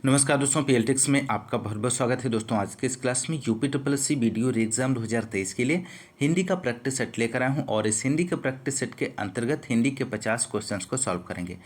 नमस्कार दोस्तों, पीएलटिक्स में आपका बहुत बहुत स्वागत है। दोस्तों आज के इस क्लास में UP triple SC video exam 2023 के लिए हिंदी का प्रैक्टिस सेट लेकर आया हूं और इस हिंदी के प्रैक्टिस सेट के अंतर्गत हिंदी के 50 क्वेश्चंस को सॉल्व करेंगे।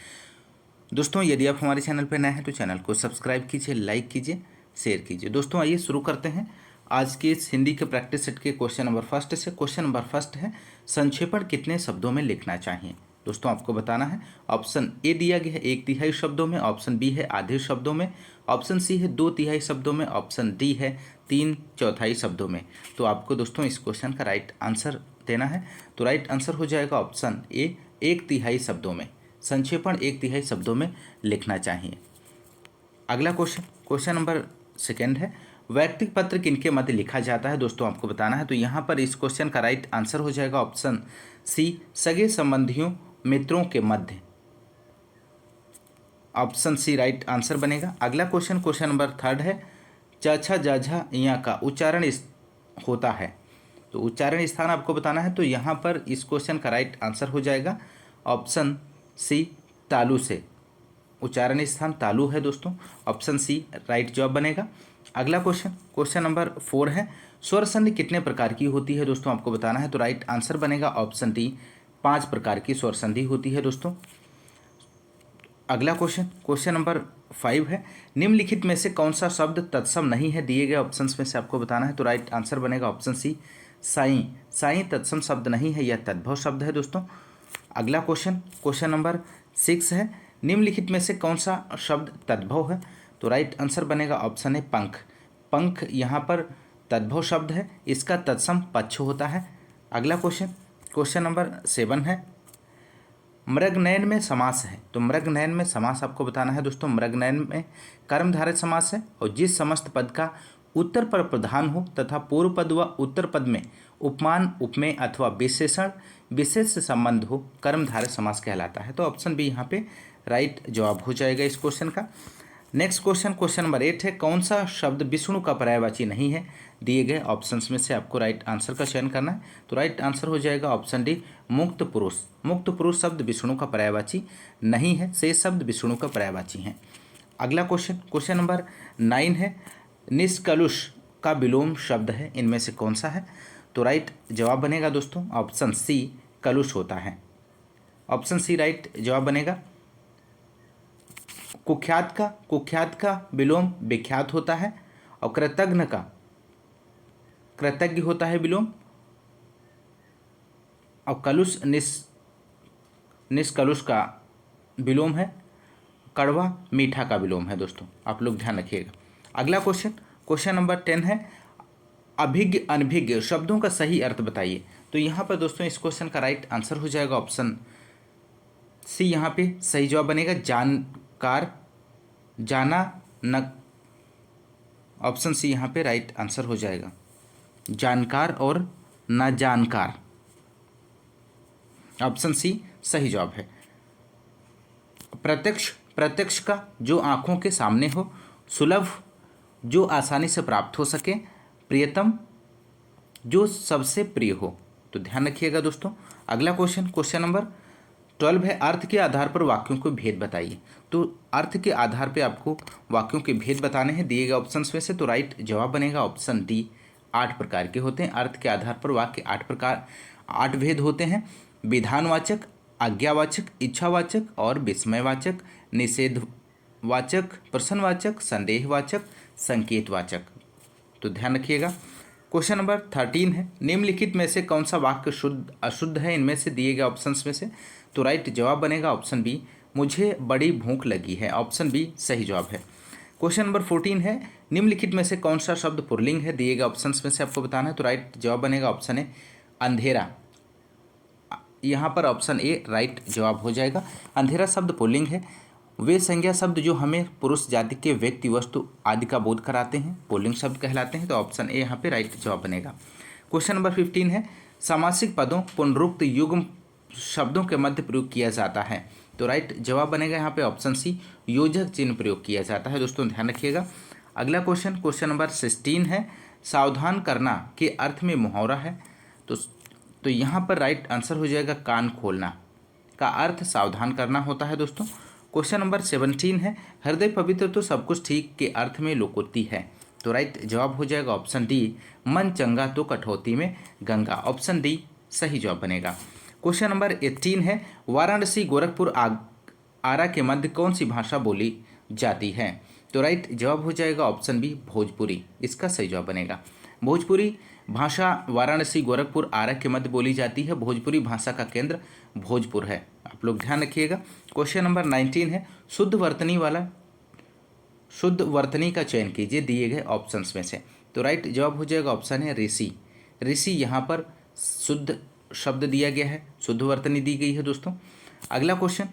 दोस्तों यदि आप हमारे चैनल पर नए हैं तो चैनल को सब्सक्राइब कीजिए, लाइक कीजिए, शेयर कीजिए। दोस्तों आइए शुरू करते हैं आज के इस हिंदी के प्रैक्टिस सेट के क्वेश्चन नंबर फर्स्ट से। क्वेश्चन नंबर फर्स्ट है, संक्षेपण कितने शब्दों में लिखना चाहिए। दोस्तों आपको बताना है, ऑप्शन ए दिया गया है 1/3 शब्दों में, ऑप्शन बी है आधे शब्दों में, ऑप्शन सी है 2/3 शब्दों में, ऑप्शन डी है 3/4 शब्दों में। तो आपको दोस्तों इस क्वेश्चन का राइट आंसर देना है। तो राइट आंसर हो जाएगा ऑप्शन ए, 1/3 शब्दों में। संक्षेपण 1/3 शब्दों में लिखना चाहिए। अगला क्वेश्चन नंबर सेकेंड है, वैयक्तिक पत्र किनके मध्य लिखा जाता है। दोस्तों आपको बताना है। तो यहाँ पर इस क्वेश्चन का राइट आंसर हो जाएगा ऑप्शन सी, सगे संबंधियों मित्रों के मध्य। ऑप्शन सी राइट आंसर बनेगा। अगला क्वेश्चन नंबर थर्ड है, चाचा जाझा यहाँ का उच्चारण होता है। तो उच्चारण स्थान आपको बताना है। तो यहाँ पर इस क्वेश्चन का राइट आंसर हो जाएगा ऑप्शन सी, तालु से। उच्चारण स्थान तालु है दोस्तों। ऑप्शन सी राइट जवाब बनेगा। अगला क्वेश्चन नंबर 4 है, स्वर संधि कितने प्रकार की होती है। दोस्तों आपको बताना है। तो राइट आंसर बनेगा ऑप्शन डी, 5 प्रकार की स्वर संधि होती है दोस्तों। अगला क्वेश्चन नंबर 5 है, निम्नलिखित में से कौन सा शब्द तत्सम नहीं है। दिए गए ऑप्शंस में से आपको बताना है। तो राइट आंसर बनेगा ऑप्शन सी, साई। साई तत्सम शब्द नहीं है, यह तद्भव शब्द है दोस्तों। अगला क्वेश्चन नंबर 6 है, निम्नलिखित में से कौन सा शब्द तद्भव है। तो राइट आंसर बनेगा ऑप्शन है पंख। पंख यहाँ पर तद्भव शब्द है, इसका तत्सम पक्ष होता है। अगला क्वेश्चन नंबर 7 है, मृगनयन में समास है। तो मृगनयन में समास आपको बताना है दोस्तों। मृगनयन में कर्मधारय समास है और जिस समस्त पद का उत्तर पर प्रधान हो तथा पूर्व पद व उत्तर पद में उपमान, उपमेय अथवा विशेषण विशेष से संबंध हो, कर्मधारय समास कहलाता है। तो ऑप्शन बी यहाँ पे राइट जवाब हो जाएगा इस क्वेश्चन का। नेक्स्ट क्वेश्चन नंबर 8 है, कौन सा शब्द विष्णु का पर्यायवाची नहीं है। दिए गए ऑप्शंस में से आपको राइट आंसर का चयन करना है। तो राइट आंसर हो जाएगा ऑप्शन डी, मुक्त पुरुष। मुक्त पुरुष शब्द विष्णु का पर्यायवाची नहीं है, शेष शब्द विष्णु का पर्यायवाची हैं। अगला क्वेश्चन नंबर 9 है, निष्कलुष का विलोम शब्द है, इनमें से कौन सा है। तो राइट जवाब बनेगा दोस्तों ऑप्शन सी, कलुष होता है। ऑप्शन सी राइट जवाब बनेगा। कुख्यात का विलोम विख्यात होता है और कृतज्ञ का कृतज्ञ होता है विलोम। और कलुष निष्कलुष का विलोम है कड़वा मीठा का विलोम है दोस्तों, आप लोग ध्यान रखिएगा। अगला क्वेश्चन नंबर 10 है, अभिज्ञ अनभिज्ञ शब्दों का सही अर्थ बताइए। तो यहाँ पर दोस्तों इस क्वेश्चन का राइट आंसर हो जाएगा ऑप्शन सी, यहाँ पे सही जवाब बनेगा जानकार, जाना न। ऑप्शन सी यहाँ पे राइट आंसर हो जाएगा, जानकार और न जानकार। ऑप्शन सी सही जवाब है। प्रत्यक्ष का जो आंखों के सामने हो, सुलभ जो आसानी से प्राप्त हो सके, प्रियतम जो सबसे प्रिय हो। तो ध्यान रखिएगा दोस्तों। अगला क्वेश्चन नंबर 12 है, अर्थ के आधार पर वाक्यों के भेद बताइए। तो अर्थ के आधार पर आपको वाक्यों के भेद बताने हैं दिए गए ऑप्शंस में से। तो राइट जवाब बनेगा ऑप्शन डी, 8 प्रकार के होते हैं। अर्थ के आधार पर वाक्य 8 भेद होते हैं, विधानवाचक, आज्ञावाचक, इच्छावाचक और विस्मयवाचक, निषेधवाचक, प्रश्नवाचक, संदेहवाचक, संकेतवाचक। तो ध्यान रखिएगा। क्वेश्चन नंबर 13 है, निम्नलिखित में से कौन सा वाक्य शुद्ध अशुद्ध है, इनमें से दिए गए ऑप्शंस में से। तो राइट जवाब बनेगा ऑप्शन बी, मुझे बड़ी भूख लगी है। ऑप्शन बी सही जवाब है। क्वेश्चन नंबर 14 है, निम्नलिखित में से कौन सा शब्द पुल्लिंग है। दिए गए ऑप्शंस में से आपको बताना है। तो राइट जवाब बनेगा ऑप्शन ए, अंधेरा। यहाँ पर ऑप्शन ए राइट जवाब हो जाएगा। अंधेरा शब्द पुल्लिंग है। वे संज्ञा शब्द जो हमें पुरुष जाति के व्यक्ति, वस्तु आदि का बोध कराते हैं पुल्लिंग शब्द कहलाते हैं। तो ऑप्शन ए यहाँ पे राइट जवाब बनेगा। क्वेश्चन नंबर 15 है, समासिक पदों पुनरुक्त युग्म शब्दों के मध्य प्रयोग किया जाता है। तो राइट जवाब बनेगा यहाँ पे ऑप्शन सी, योजक चिन्ह प्रयोग किया जाता है दोस्तों, ध्यान रखिएगा। अगला क्वेश्चन नंबर 16 है, सावधान करना के अर्थ में मुहावरा है। तो यहाँ पर राइट आंसर हो जाएगा, कान खोलना का अर्थ सावधान करना होता है दोस्तों। क्वेश्चन नंबर 17 है, हृदय पवित्र तो सब कुछ ठीक के अर्थ में लोकोक्ति है। तो राइट जवाब हो जाएगा ऑप्शन डी, मन चंगा तो कठौती में गंगा। ऑप्शन डी सही जवाब बनेगा। क्वेश्चन नंबर 18 है, वाराणसी गोरखपुर आरा के मध्य कौन सी भाषा बोली जाती है। तो राइट जवाब हो जाएगा ऑप्शन बी, भोजपुरी। इसका सही जवाब बनेगा। भोजपुरी भाषा वाराणसी गोरखपुर आरा के मध्य बोली जाती है। भोजपुरी भाषा का केंद्र भोजपुर है, आप लोग ध्यान रखिएगा। क्वेश्चन नंबर 19 है, शुद्ध वर्तनी का चयन कीजिए दिए गए ऑप्शंस में से। तो राइट जवाब हो जाएगा ऑप्शन है ऋषि। ऋषि यहाँ पर शुद्ध शब्द दिया गया है, शुद्ध वर्तनी दी गई है दोस्तों। अगला क्वेश्चन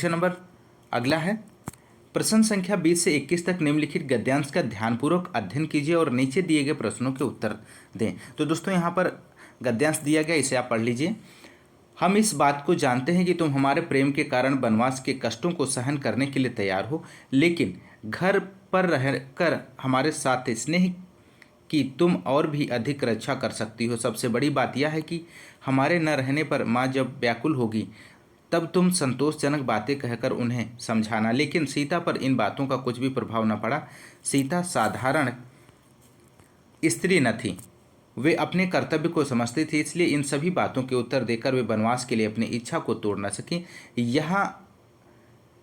नंबर अगला है, प्रश्न संख्या 20 से 21 तक निम्नलिखित गद्यांश का ध्यानपूर्वक अध्ययन कीजिए और नीचे दिए गए प्रश्नों के उत्तर दें। तो दोस्तों यहाँ पर गद्यांश दिया गया, इसे आप पढ़ लीजिए। हम इस बात को जानते हैं कि तुम हमारे प्रेम के कारण वनवास के कष्टों को सहन करने के लिए तैयार हो, लेकिन घर पर रहकर हमारे साथ स्नेह की तुम और भी अधिक रक्षा कर सकती हो। सबसे बड़ी बात यह है कि हमारे न रहने पर माँ जब व्याकुल होगी तब तुम संतोषजनक बातें कहकर उन्हें समझाना। लेकिन सीता पर इन बातों का कुछ भी प्रभाव न पड़ा। सीता साधारण स्त्री न थी, वे अपने कर्तव्य को समझती थी, इसलिए इन सभी बातों के उत्तर देकर वे वनवास के लिए अपनी इच्छा को तोड़ न सकी।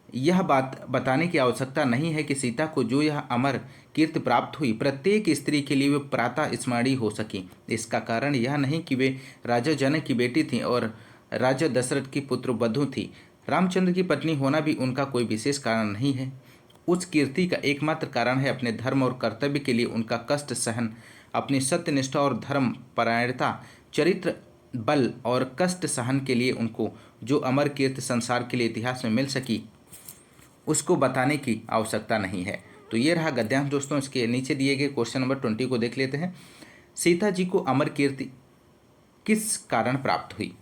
यह बात बताने की आवश्यकता नहीं है कि सीता को जो यह अमर कीर्ति प्राप्त हुई, प्रत्येक स्त्री के लिए वे प्रातः स्मरणीय हो सकी। इसका कारण यह नहीं कि वे राजा जनक की बेटी थीं और राजा दशरथ की पुत्र वधु थी। रामचंद्र की पत्नी होना भी उनका कोई विशेष कारण नहीं है। उस कीर्ति का एकमात्र कारण है अपने धर्म और कर्तव्य के लिए उनका कष्ट सहन, अपनी सत्यनिष्ठा और धर्म परायणता, चरित्र बल और कष्ट सहन के लिए उनको जो अमर कीर्ति संसार के लिए इतिहास में मिल सकी, उसको बताने की आवश्यकता नहीं है। तो ये रहा गद्यांश दोस्तों। इसके नीचे दिए गए क्वेश्चन नंबर 20 को देख लेते हैं। सीता जी को अमर कीर्ति किस कारण प्राप्त हुई।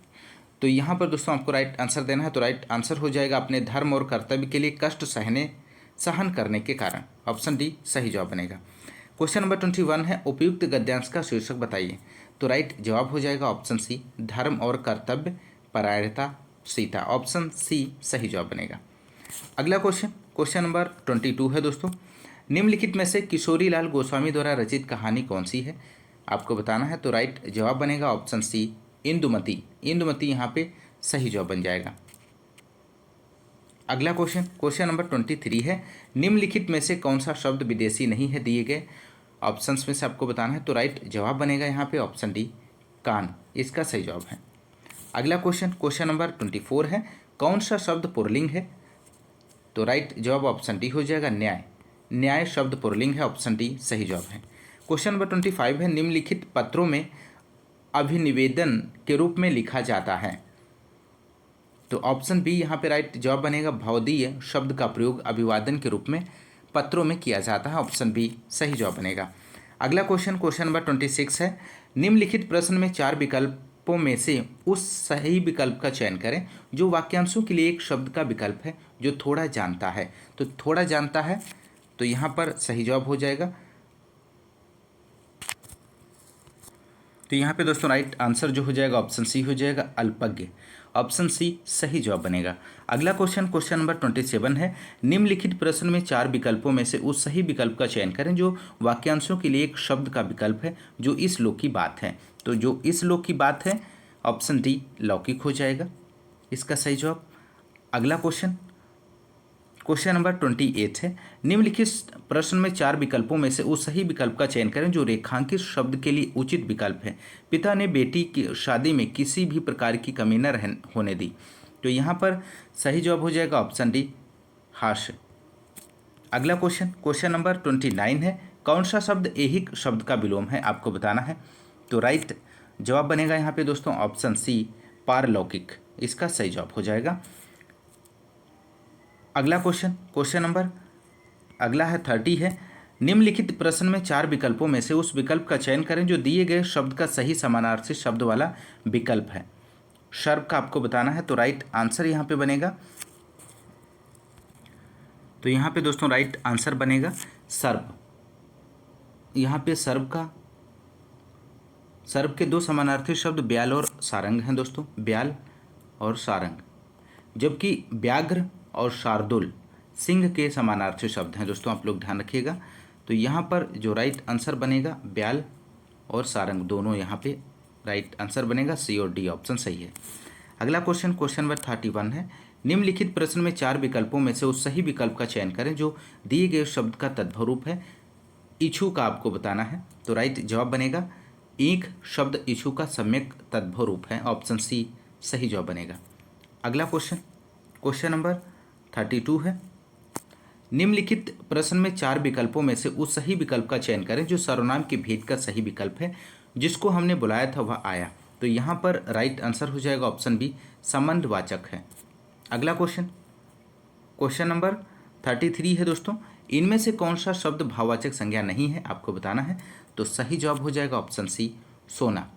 तो यहाँ पर दोस्तों आपको राइट आंसर देना है। तो राइट आंसर हो जाएगा अपने धर्म और कर्तव्य के लिए कष्ट सहन करने के कारण। ऑप्शन डी सही जवाब बनेगा। क्वेश्चन नंबर 21 है, उपयुक्त गद्यांश का शीर्षक बताइए। तो राइट जवाब हो जाएगा ऑप्शन सी, धर्म और कर्तव्य परायणता सीता। ऑप्शन सी सही जवाब बनेगा। अगला क्वेश्चन नंबर 22 है दोस्तों, निम्नलिखित में से किशोरी लाल गोस्वामी द्वारा रचित कहानी कौन सी है, आपको बताना है। तो राइट जवाब बनेगा ऑप्शन सी, इंदुमती। इंदुमती यहाँ पे सही जवाब बन जाएगा। अगला क्वेश्चन नंबर 23 है, निम्नलिखित में से कौन सा शब्द विदेशी नहीं है, दिए गए ऑप्शंस में से आपको बताना है। तो राइट जवाब बनेगा यहाँ पे ऑप्शन डी, कान। इसका सही जवाब है। अगला क्वेश्चन नंबर 24 है, कौन सा शब्द पुल्लिंग है। तो राइट जवाब ऑप्शन डी हो जाएगा, न्याय। न्याय शब्द पुल्लिंग है। ऑप्शन डी सही जवाब है। क्वेश्चन नंबर 25 है, निम्नलिखित पत्रों में अभिनिवेदन के रूप में लिखा जाता है। तो ऑप्शन बी यहाँ पे राइट जवाब बनेगा, भवदीय शब्द का प्रयोग अभिवादन के रूप में पत्रों में किया जाता है। ऑप्शन बी सही जवाब बनेगा। अगला क्वेश्चन नंबर 26 है, निम्नलिखित प्रश्न में 4 विकल्पों में से उस सही विकल्प का चयन करें जो वाक्यांशों के लिए एक शब्द का विकल्प है जो थोड़ा जानता है। तो थोड़ा जानता है तो यहाँ पर सही जवाब हो जाएगा। तो यहाँ पे दोस्तों राइट आंसर जो हो जाएगा ऑप्शन सी हो जाएगा, अल्पज्ञ। ऑप्शन सी सही जवाब बनेगा। अगला क्वेश्चन नंबर 27 है, निम्नलिखित प्रश्न में 4 विकल्पों में से उस सही विकल्प का चयन करें जो वाक्यांशों के लिए एक शब्द का विकल्प है जो इस लोक की बात है। तो जो इस लोक की बात है ऑप्शन डी लौकिक हो जाएगा, इसका सही जवाब। अगला क्वेश्चन नंबर 28 है, निम्नलिखित प्रश्न में 4 विकल्पों में से उस सही विकल्प का चयन करें जो रेखांकित शब्द के लिए उचित विकल्प है। पिता ने बेटी की शादी में किसी भी प्रकार की कमी न होने दी। तो यहाँ पर सही जवाब हो जाएगा ऑप्शन डी, हास्य। अगला क्वेश्चन नंबर 29 है, कौन सा शब्द ऐहिक शब्द का विलोम है, आपको बताना है। तो राइट जवाब बनेगा यहाँ पे दोस्तों ऑप्शन सी, पारलौकिक। इसका सही जवाब हो जाएगा। अगला क्वेश्चन नंबर अगला है 30 है, निम्नलिखित प्रश्न में 4 विकल्पों में से उस विकल्प का चयन करें जो दिए गए शब्द का सही समानार्थी शब्द वाला विकल्प है। सर्प का आपको बताना है। तो राइट आंसर यहाँ पे बनेगा, तो यहाँ पे दोस्तों राइट आंसर बनेगा सर्प। यहाँ पे सर्प के 2 समानार्थी शब्द ब्याल और सारंग हैं दोस्तों, ब्याल और सारंग। जबकि व्याघ्र और शार्दुल सिंह के समानार्थी शब्द हैं दोस्तों, आप लोग ध्यान रखिएगा। तो यहाँ पर जो राइट आंसर बनेगा ब्याल और सारंग दोनों यहाँ पे राइट आंसर बनेगा, सी और डी ऑप्शन सही है। अगला क्वेश्चन, क्वेश्चन नंबर 31 है, निम्नलिखित प्रश्न में 4 विकल्पों में से उस सही विकल्प का चयन करें जो दिए गए शब्द का तद्भव है। इच्छु का आपको बताना है। तो राइट जवाब बनेगा ईख शब्द इच्छु का सम्यक तद्भव रूप है, ऑप्शन सी सही जवाब बनेगा। अगला क्वेश्चन, क्वेश्चन नंबर 32 है, निम्नलिखित प्रश्न में 4 विकल्पों में से उस सही विकल्प का चयन करें जो सर्वनाम के भेद का सही विकल्प है, जिसको हमने बुलाया था वह आया। तो यहाँ पर राइट आंसर हो जाएगा ऑप्शन बी संबंधवाचक है। अगला क्वेश्चन, क्वेश्चन नंबर 33 है दोस्तों, इनमें से कौन सा शब्द भाववाचक संज्ञा नहीं है, आपको बताना है। तो सही जवाब हो जाएगा ऑप्शन सी सोना,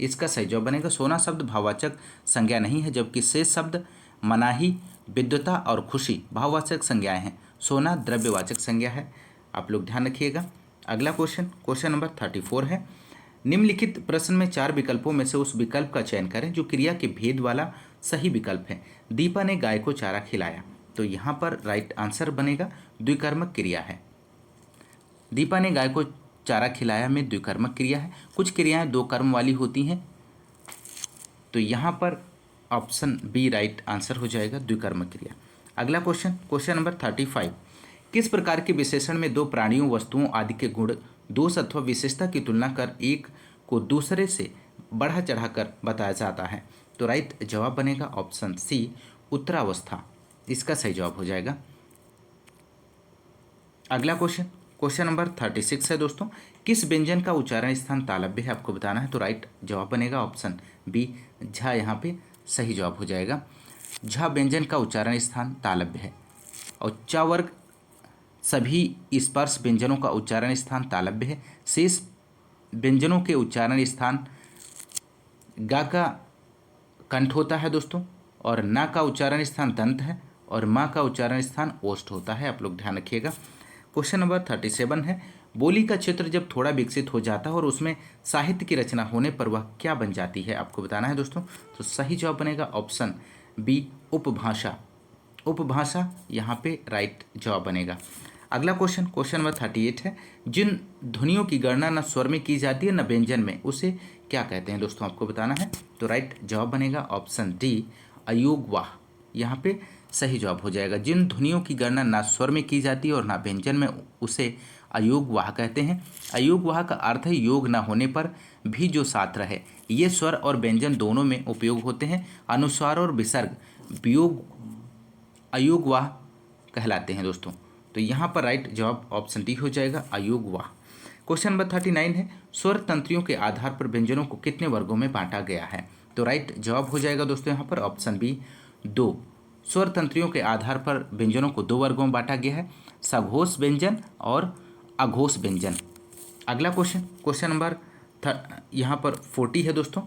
इसका सही जवाब बनेगा। सोना शब्द भाववाचक संज्ञा नहीं है, जबकि शेष शब्द मनाही, विद्वता और खुशी भाववाचक संज्ञाएं हैं। सोना द्रव्यवाचक संज्ञा है, आप लोग ध्यान रखिएगा। अगला क्वेश्चन, क्वेश्चन नंबर 34 है, निम्नलिखित प्रश्न में 4 विकल्पों में से उस विकल्प का चयन करें जो क्रिया के भेद वाला सही विकल्प है। दीपा ने गाय को चारा खिलाया। तो यहाँ पर राइट आंसर बनेगा द्विकर्मक क्रिया है। दीपा ने गाय को चारा खिलाया में द्विकर्मक क्रिया है। कुछ क्रियाएं 2 कर्म वाली होती हैं, तो यहाँ पर ऑप्शन बी राइट आंसर हो जाएगा द्विकर्मक क्रिया। अगला क्वेश्चन, क्वेश्चन नंबर 35, किस प्रकार के विशेषण में 2 प्राणियों, वस्तुओं आदि के गुण, दोष अथवा विशेषता की तुलना कर एक को दूसरे से बढ़ा चढ़ाकर बताया जाता है। तो राइट जवाब बनेगा ऑप्शन सी उत्तरावस्था, इसका सही जवाब हो जाएगा। अगला क्वेश्चन, क्वेश्चन नंबर 36 है दोस्तों, किस व्यंजन का उच्चारण स्थान तालव्य है, आपको बताना है। तो राइट जवाब बनेगा ऑप्शन बी झा, यहाँ पे सही जवाब हो जाएगा। झा व्यंजन का उच्चारण स्थान तालव्य है। और च वर्ग सभी स्पर्श व्यंजनों का उच्चारण स्थान तालव्य है। शेष व्यंजनों के उच्चारण स्थान गा का कंठ होता है दोस्तों, और ना का उच्चारण स्थान दंत है, और माँ का उच्चारण स्थान ओष्ठ होता है, आप लोग ध्यान रखिएगा। क्वेश्चन नंबर 37 है, बोली का क्षेत्र जब थोड़ा विकसित हो जाता है और उसमें साहित्य की रचना होने पर वह क्या बन जाती है, आपको बताना है दोस्तों। तो सही जवाब बनेगा ऑप्शन बी उपभाषा, उपभाषा यहाँ पे राइट जवाब बनेगा। अगला क्वेश्चन, क्वेश्चन नंबर 38 है, जिन ध्वनियों की गणना न स्वर में की जाती है न व्यंजन में, उसे क्या कहते हैं दोस्तों, आपको बताना है। तो राइट जवाब बनेगा ऑप्शन डी अयोगवाह, यहाँ पे सही जवाब हो जाएगा। जिन ध्वनियों की गणना ना स्वर में की जाती है और ना व्यंजन में, उसे अयोगवाह कहते हैं। अयोगवाह का अर्थ है योग ना होने पर भी जो साथ रहे। ये स्वर और व्यंजन दोनों में उपयोग होते हैं। अनुस्वार और विसर्ग वियोग अयोगवाह कहलाते हैं दोस्तों। तो यहाँ पर राइट जवाब ऑप्शन डी हो जाएगा अयोगवाह। क्वेश्चन नंबर 39 है, स्वर तंत्रियों के आधार पर व्यंजनों को कितने वर्गों में बांटा गया है। तो राइट जवाब हो जाएगा दोस्तों यहाँ पर ऑप्शन बी 2। स्वर तंत्रियों के आधार पर व्यंजनों को 2 वर्गों में बांटा गया है, सघोष व्यंजन और अघोष व्यंजन। अगला क्वेश्चन, क्वेश्चन नंबर यहाँ पर 40 है दोस्तों,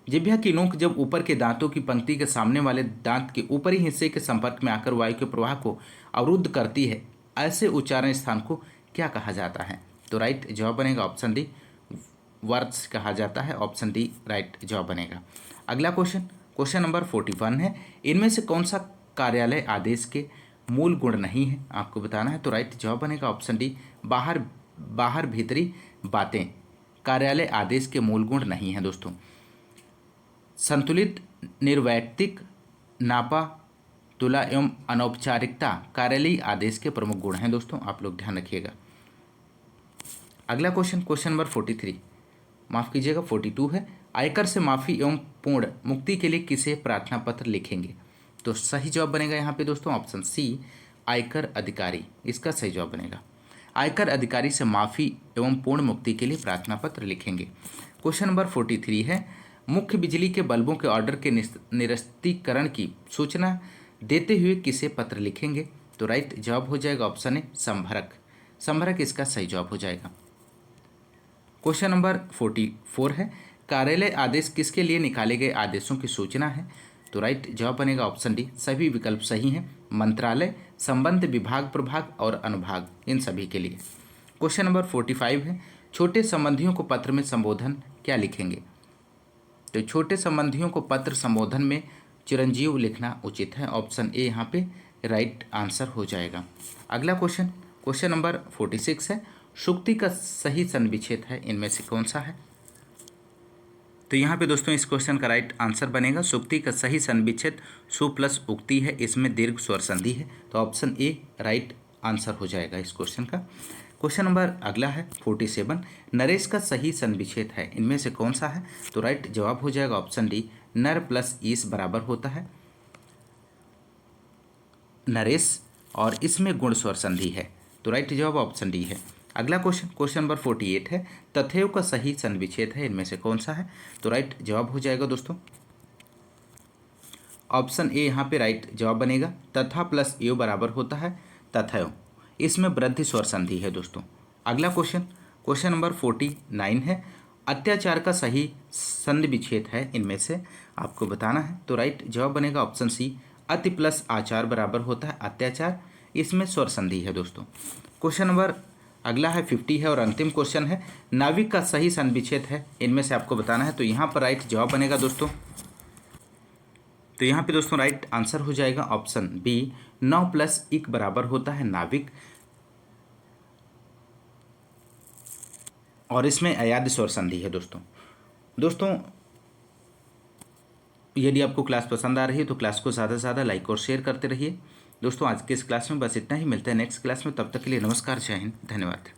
जिह्वा की नोक जब ऊपर के दांतों की पंक्ति के सामने वाले दांत के ऊपरी हिस्से के संपर्क में आकर वायु के प्रवाह को अवरुद्ध करती है, ऐसे उच्चारण स्थान को क्या कहा जाता है। तो राइट जवाब बनेगा ऑप्शन डी वर्ड्स कहा जाता है, ऑप्शन डी राइट जवाब बनेगा। अगला क्वेश्चन, क्वेश्चन नंबर 41 है, इनमें से कौन सा कार्यालय आदेश के मूल गुण नहीं है, आपको बताना है। तो राइट जवाब बनेगा ऑप्शन डी बाहर भीतरी बातें कार्यालय आदेश के मूल गुण नहीं है दोस्तों। संतुलित, निर्वैयक्तिक, नापा, तुला एवं अनौपचारिकता कार्यालयीय आदेश के प्रमुख गुण हैं दोस्तों, आप लोग ध्यान रखिएगा। अगला क्वेश्चन, क्वेश्चन नंबर 43 माफ़ कीजिएगा 42 है, आयकर से माफ़ी एवं पूर्ण मुक्ति के लिए किसे प्रार्थना पत्र लिखेंगे। तो सही जवाब बनेगा यहाँ पे दोस्तों ऑप्शन सी आयकर अधिकारी, इसका सही जवाब बनेगा। आयकर अधिकारी से माफ़ी एवं पूर्ण मुक्ति के लिए प्रार्थना पत्र लिखेंगे। क्वेश्चन नंबर 43 है, मुख्य बिजली के बल्बों के ऑर्डर के निरस्तीकरण की सूचना देते हुए किसे पत्र लिखेंगे। तो राइट जवाब हो जाएगा ऑप्शन ए संभरक, संभरक इसका सही जवाब हो जाएगा। क्वेश्चन नंबर 44 है, कार्यालय आदेश किसके लिए निकाले गए आदेशों की सूचना है। तो राइट जवाब बनेगा ऑप्शन डी सभी विकल्प सही हैं, मंत्रालय, संबंध विभाग, प्रभाग और अनुभाग, इन सभी के लिए। क्वेश्चन नंबर 45 है, छोटे संबंधियों को पत्र में संबोधन क्या लिखेंगे। तो छोटे संबंधियों को पत्र संबोधन में चिरंजीव लिखना उचित है। ऑप्शन ए यहाँ पे राइट आंसर हो जाएगा। अगला क्वेश्चन नंबर 46 है, सूक्ति का सही संविच्छेद है इनमें से कौन सा है? तो यहाँ पे दोस्तों इस क्वेश्चन का राइट आंसर बनेगा सूक्ति का सही संविच्छेद सु प्लस उक्ति है, इसमें दीर्घ स्वर संधि है। तो ऑप्शन ए राइट आंसर हो जाएगा इस क्वेश्चन का। क्वेश्चन नंबर अगला है 47, नरेश का सही संविच्छेद है इनमें से कौन सा है? तो राइट जवाब हो जाएगा ऑप्शन डी, नर प्लस ईस बराबर होता है नरेश, और इसमें गुण स्वर संधि है। तो राइट जवाब ऑप्शन डी है। अगला क्वेश्चन नंबर 48 है, तथैव का सही संविच्छेद है इनमें से कौन सा है? तो राइट जवाब हो जाएगा दोस्तों ऑप्शन ए यहाँ पे राइट जवाब बनेगा, तथा प्लस एव बराबर होता है तथैव, इसमें वृद्धि स्वर संधि है दोस्तों। अगला क्वेश्चन नंबर 49 है, अत्याचार का सही संधि विच्छेद है इनमें से आपको बताना है। तो राइट जवाब बनेगा ऑप्शन सी, अति प्लस आचार बराबर होता है अत्याचार, इसमें स्वर संधि है दोस्तों। क्वेश्चन नंबर अगला है 50 है और अंतिम क्वेश्चन है, नाविक का सही संविच्छेद है इनमें से आपको बताना है। तो यहाँ पर राइट जवाब बनेगा दोस्तों, तो यहाँ पे दोस्तों राइट आंसर हो जाएगा ऑप्शन बी, 9 प्लस इक बराबर होता है नाविक, और इसमें अयाद्य स्वर संधि है दोस्तों यदि आपको क्लास पसंद आ रही है तो क्लास को ज़्यादा से ज़्यादा लाइक और शेयर करते रहिए दोस्तों। आज के इस क्लास में बस इतना ही, मिलते हैं नेक्स्ट क्लास में, तब तक के लिए नमस्कार, जय हिंद, धन्यवाद।